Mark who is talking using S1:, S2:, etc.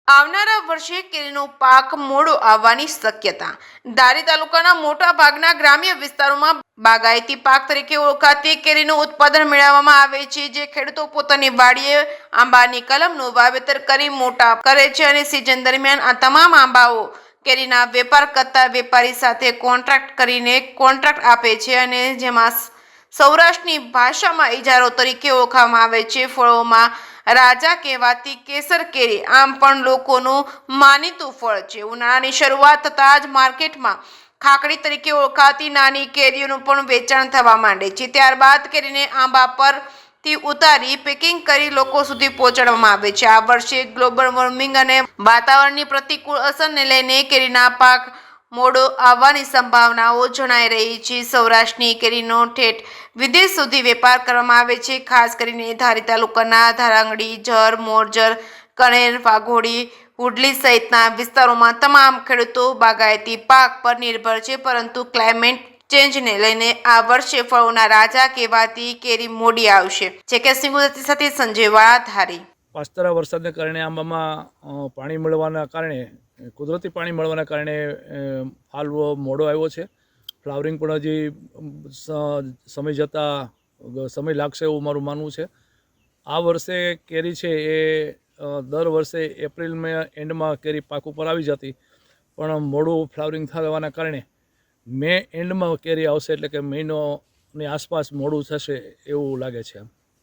S1: આવનારા વર્ષે કેરીનો પાક મોડો આવવાની શક્યતા। ધારી તાલુકાના મોટા ભાગના ગ્રામ્ય વિસ્તારોમાં બાગાયતી પાક તરીકે ઓળખાતી કેરીનું ઉત્પાદન મેળવવામાં આવે છે, જે ખેડૂતો પોતાની વાડીએ આંબાની કલમનું વાવેતર કરી મોટા કરે છે અને સિઝન દરમિયાન આ તમામ આંબાઓ કેરીના વેપાર કરતા વેપારી સાથે કોન્ટ્રાક્ટ કરીને કોન્ટ્રાક્ટ આપે છે અને જેમાં સૌરાષ્ટ્રની ભાષામાં ઇજારો તરીકે ઓળખવામાં આવે છે। ફળોમાં રાજા કહેવાતી કેસર કેરી આમ પણ લોકોનું માનીતું ફળ છે। ઉનાળાની શરૂઆત થતાં જ માર્કેટમાં ખાકડી તરીકે ઓળખાતી નાની કેરીઓનું પણ વેચાણ થવા માંડે છે। ત્યારબાદ કેરીને આંબા પરથી ઉતારી પેકિંગ કરી લોકો સુધી પહોંચાડવામાં આવે છે। આ વર્ષે ગ્લોબલ વોર્મિંગ અને વાતાવરણની પ્રતિકૂળ અસરને લઈને કેરીના પાક મોડો આવવાની સંભાવનાઓ જણાઈ રહી છે। સૌરાષ્ટ્રની કેરીનો ઠેઠ વિદેશ સુધી વેપાર કરવામાં આવે છે। ખાસ કરીને ધારી તાલુકાના ધારાંગડી, જર, મોરજર, કણેર, વાઘોડી, હુડલી સહિતના વિસ્તારોમાં તમામ ખેડૂતો બાગાયતી પાક પર નિર્ભર છે, પરંતુ ક્લાઇમેટ ચેન્જને લઈને આ વર્ષે ફળોના રાજા કહેવાતી કેરી મોડી આવશે। જેકેસી ગુજરાતી સાથે સંજય વાળા, ધારી।
S2: પાસ્તરા વરસાદને કારણે આંબામાં પાણી મળવાના કારણે કુદરતી પાણી મળવાના કારણે હાલ મોડો આવ્યો છે। ફ્લાવરિંગ પણ હજી સમય જતાં સમય લાગશે એવું મારું માનવું છે। આ વર્ષે કેરી છે એ દર વર્ષે એપ્રિલ મે એન્ડમાં કેરી પાક ઉપર આવી જતી, પણ મોડું ફ્લાવરિંગ થવાના કારણે મે એન્ડમાં કેરી આવશે, એટલે કે મહિનોની આસપાસ મોડું થશે એવું લાગે છે।